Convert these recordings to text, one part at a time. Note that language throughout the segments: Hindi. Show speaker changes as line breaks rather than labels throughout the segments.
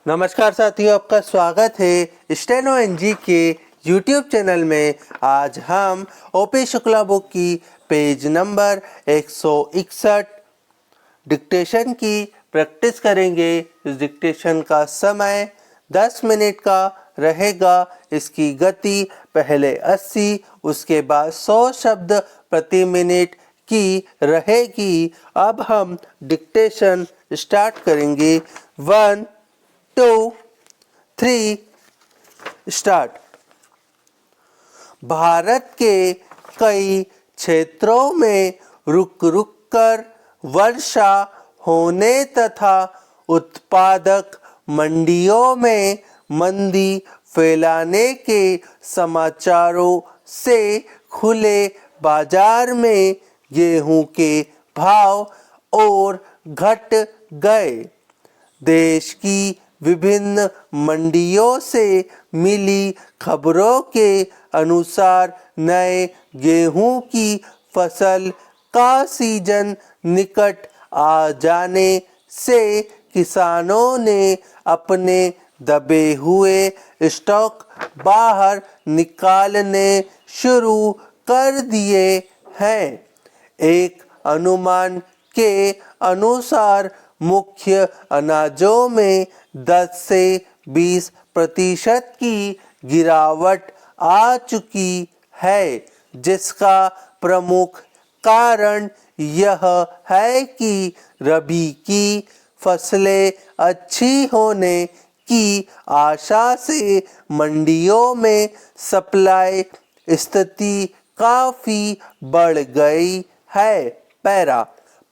नमस्कार साथियों, आपका स्वागत है स्टेनो एनजी के यूट्यूब चैनल में। आज हम ओपी शुक्ला बुक की पेज नंबर 161 डिक्टेशन की प्रैक्टिस करेंगे। इस डिक्टेशन का समय 10 मिनट का रहेगा। इसकी गति पहले 80, उसके बाद 100 शब्द प्रति मिनट की रहेगी। अब हम डिक्टेशन स्टार्ट करेंगे। 1 2 3 स्टार्ट। भारत के कई क्षेत्रों में रुक रुक कर वर्षा होने तथा उत्पादक मंडियों में मंदी फैलाने के समाचारों से खुले बाजार में गेहूं के भाव और घट गए। देश की विभिन्न मंडियों से मिली खबरों के अनुसार नए गेहूं की फसल का सीजन निकट आ जाने से किसानों ने अपने दबे हुए स्टॉक बाहर निकालने शुरू कर दिए हैं। एक अनुमान के अनुसार मुख्य अनाजों में 10 से 20% की गिरावट आ चुकी है, जिसका प्रमुख कारण यह है कि रबी की फसलें अच्छी होने की आशा से मंडियों में सप्लाई स्थिति काफी बढ़ गई है। पैरा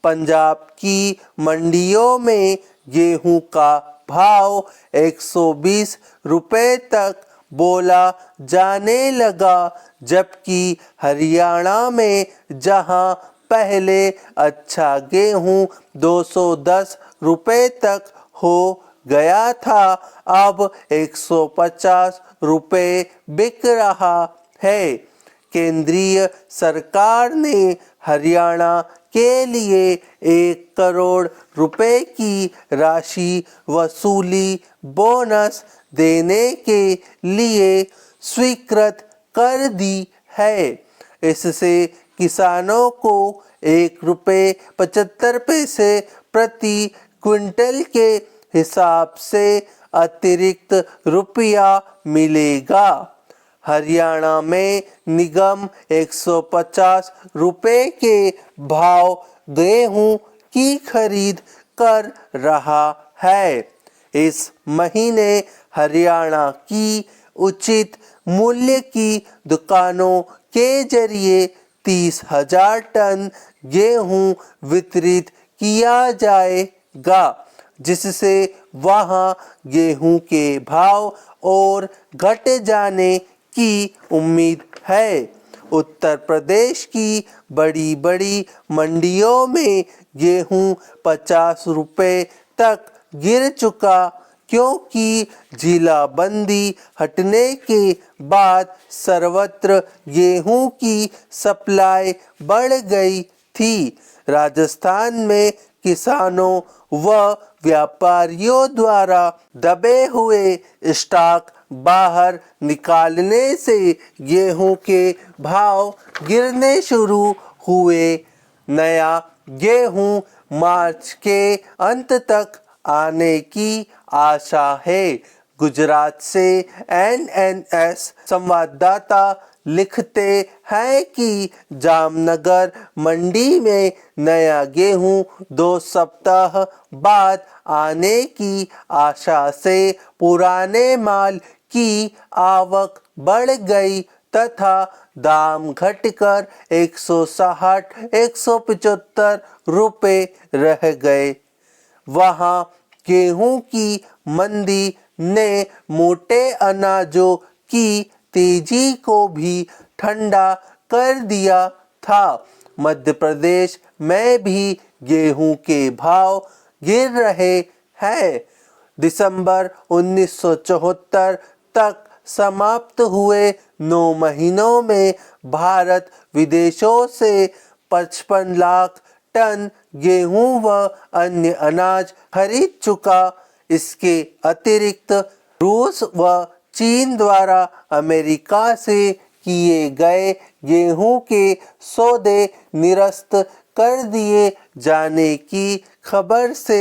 पंजाब की मंडियों में गेहूं का भाव 120 रुपए तक बोला जाने लगा, जबकि हरियाणा में जहां पहले अच्छा गेहूं 210 रुपए तक हो गया था, अब 150 रुपए बिक रहा है। केंद्रीय सरकार ने हरियाणा के लिए 1 करोड़ रुपए की राशि वसूली बोनस देने के लिए स्वीकृत कर दी है। इससे किसानों को 1.75 रुपये प्रति क्विंटल के हिसाब से अतिरिक्त रुपया मिलेगा। हरियाणा में निगम 150 रुपए के भाव गेहूं की खरीद कर रहा है। इस महीने हरियाणा की उचित मूल्य की दुकानों के जरिए 30,000 टन गेहूं वितरित किया जाएगा, जिससे वहां गेहूं के भाव और घट जाने की उम्मीद है। उत्तर प्रदेश की बड़ी बड़ी मंडियों में गेहूं 50 रुपए तक गिर चुका, क्योंकि जिला बंदी हटने के बाद सर्वत्र गेहूं की सप्लाई बढ़ गई थी। राजस्थान में किसानों व व्यापारियों द्वारा दबे हुए स्टॉक बाहर निकालने से गेहूं के भाव गिरने शुरू हुए। नया गेहूं मार्च के अंत तक आने की आशा है। गुजरात से एनएनएस संवाददाता लिखते हैं कि जामनगर मंडी में नया गेहूं 2 सप्ताह बाद आने की आशा से पुराने माल की आवक बढ़ गई तथा दाम घटकर 160-175 रुपए रह गए। वहां गेहूं की मंदी ने मोटे अनाजों की तेजी को भी ठंडा कर दिया था। मध्य प्रदेश में भी गेहूं के भाव गिर रहे हैं। दिसंबर 1974 तक समाप्त हुए 9 महीनों में भारत विदेशों से 55 लाख टन गेहूं व अन्य अनाज खरीद चुका इसके अतिरिक्त रूस व चीन द्वारा अमेरिका से किए गए गेहूं के सौदे निरस्त कर दिए जाने की खबर से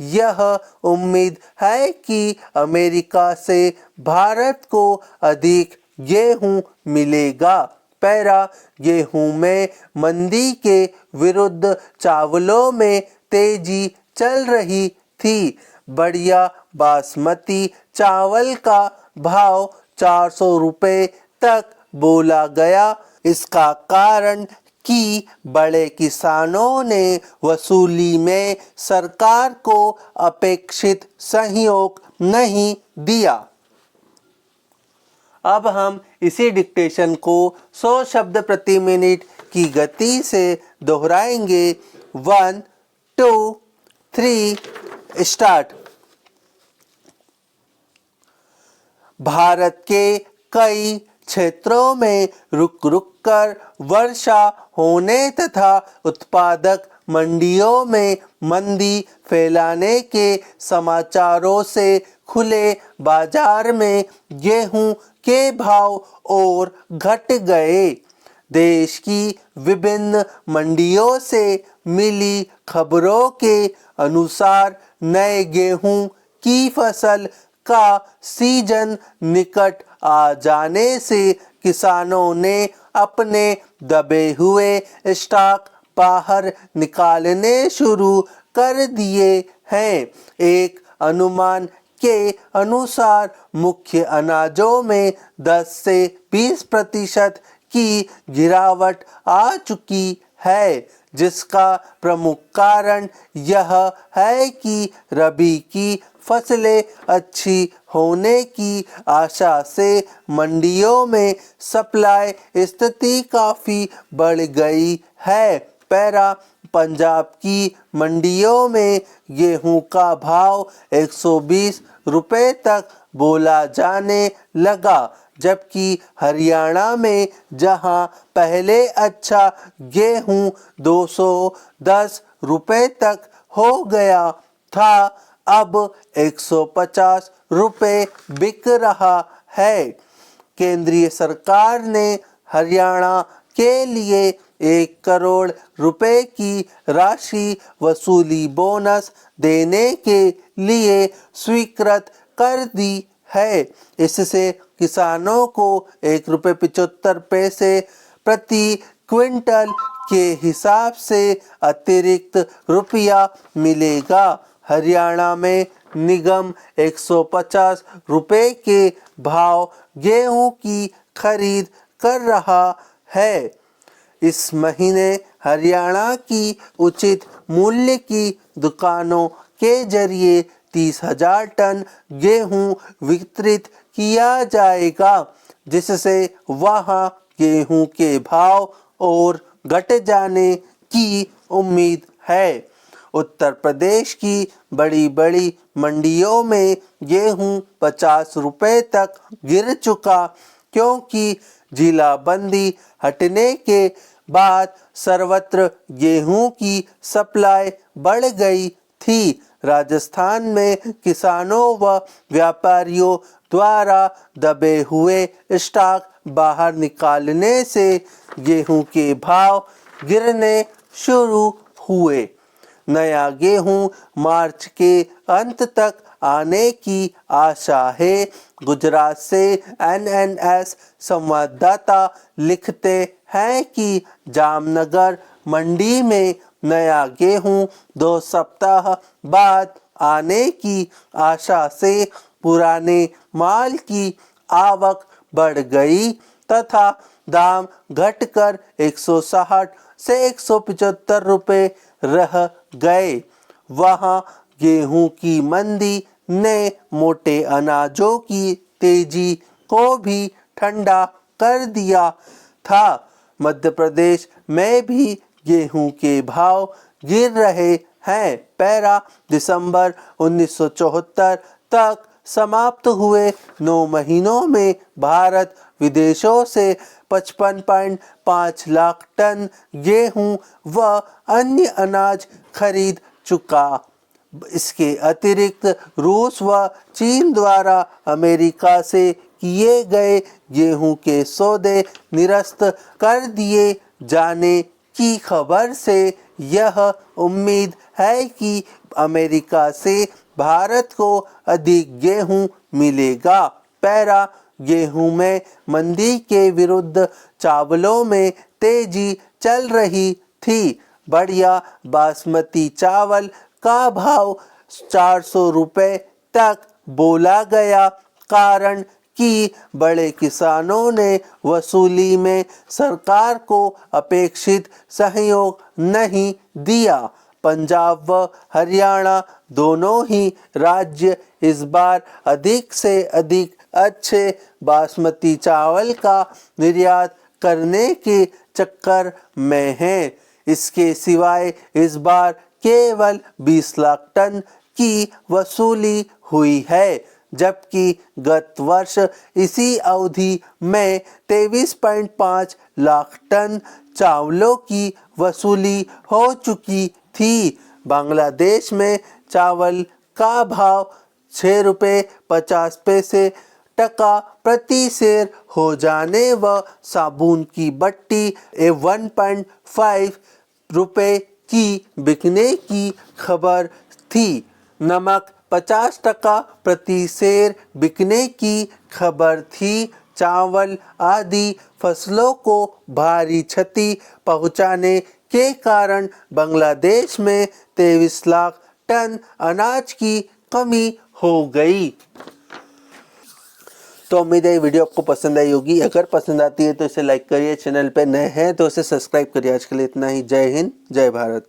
यह उम्मीद है कि अमेरिका से भारत को अधिक गेहूं मिलेगा। पैरा गेहूं में मंदी के विरुद्ध चावलों में तेजी चल रही थी। बढ़िया बासमती चावल का भाव 400 रुपये तक बोला गया। इसका कारण कि बड़े किसानों ने वसूली में सरकार को अपेक्षित सहयोग नहीं दिया। अब हम इसी डिक्टेशन को 100 शब्द प्रति मिनट की गति से दोहराएंगे। 1 2 3 स्टार्ट। भारत के कई क्षेत्रों में रुक रुक कर वर्षा होने तथा उत्पादक मंडियों में मंदी फैलाने के समाचारों से खुले बाजार में गेहूं के भाव और घट गए। देश की विभिन्न मंडियों से मिली खबरों के अनुसार नए गेहूं की फसल का सीजन निकट आ जाने से किसानों ने अपने दबे हुए स्टॉक बाहर निकालने शुरू कर दिए हैं। एक अनुमान के अनुसार मुख्य अनाजों में 10 से 20% की गिरावट आ चुकी है, जिसका प्रमुख कारण यह है कि रबी की फसलें अच्छी होने की आशा से मंडियों में सप्लाई स्थिति काफ़ी बढ़ गई है। पैरा पंजाब की मंडियों में गेहूं का भाव 120 रुपये तक बोला जाने लगा, जबकि हरियाणा में जहां पहले अच्छा गेहूं 210 रुपये तक हो गया था, अब 150 रुपये बिक रहा है। केंद्रीय सरकार ने हरियाणा के लिए 1 करोड़ रुपए की राशि वसूली बोनस देने के लिए स्वीकृत कर दी है। इससे किसानों को 1.75 रुपये प्रति क्विंटल के हिसाब से अतिरिक्त रुपया मिलेगा। हरियाणा में निगम 150 रुपये के भाव गेहूं की खरीद कर रहा है। इस महीने हरियाणा की उचित मूल्य की दुकानों के जरिए 30,000 टन गेहूं वितरित किया जाएगा, जिससे वहां गेहूं के भाव और घट जाने की उम्मीद है। उत्तर प्रदेश की बड़ी बड़ी मंडियों में गेहूं 50 रुपये तक गिर चुका, क्योंकि जिला बंदी हटने के बाद सर्वत्र गेहूं की सप्लाई बढ़ गई थी। राजस्थान में किसानों व व्यापारियों द्वारा दबे हुए स्टॉक बाहर निकालने से गेहूं के भाव गिरने शुरू हुए। नया गेहूं मार्च के अंत तक आने की आशा है। गुजरात से NNS संवाददाता लिखते हैं कि जामनगर मंडी में नया गेहूं 2 सप्ताह बाद आने की आशा से पुराने माल की आवक बढ़ गई तथा दाम घटकर 160 से 175 रुपये रह गए। वहां गेहूं की मंदी ने मोटे अनाजों की तेजी को भी ठंडा कर दिया था। मध्य प्रदेश में भी गेहूं के भाव गिर रहे हैं। पैरा दिसंबर 1974 तक समाप्त हुए 9 महीनों में भारत विदेशों से 55.5 लाख टन गेहूं व अन्य अनाज खरीद चुका। इसके अतिरिक्त रूस व चीन द्वारा अमेरिका से किए गए गेहूं के सौदे निरस्त कर दिए जाने की खबर से यह उम्मीद है कि अमेरिका से भारत को अधिक गेहूं मिलेगा। पैरा गेहूं में मंदी के विरुद्ध चावलों में तेजी चल रही थी। बढ़िया बासमती चावल का भाव 400 रुपये तक बोला गया, कारण कि बड़े किसानों ने वसूली में सरकार को अपेक्षित सहयोग नहीं दिया। पंजाब व हरियाणा दोनों ही राज्य इस बार अधिक से अधिक अच्छे बासमती चावल का निर्यात करने के चक्कर में हैं। इसके सिवाय इस बार केवल 20 लाख टन की वसूली हुई है, जबकि गत वर्ष इसी अवधि में 23.5 लाख टन चावलों की वसूली हो चुकी थी। बांग्लादेश में चावल का भाव 6 रुपये 50 पैसे टका प्रति सेर हो जाने व साबुन की बट्टी 1.5 रुपये की बिकने की खबर थी। नमक 50 टका प्रति सेर बिकने की खबर थी। चावल आदि फसलों को भारी क्षति पहुंचाने के कारण बांग्लादेश में 23 लाख टन अनाज की कमी हो गई। तो उम्मीद है वीडियो आपको पसंद आई होगी। अगर पसंद आती है तो इसे लाइक करिए, चैनल पे नए हैं तो इसे सब्सक्राइब करिए। आज के लिए इतना ही। जय हिंद, जय भारत।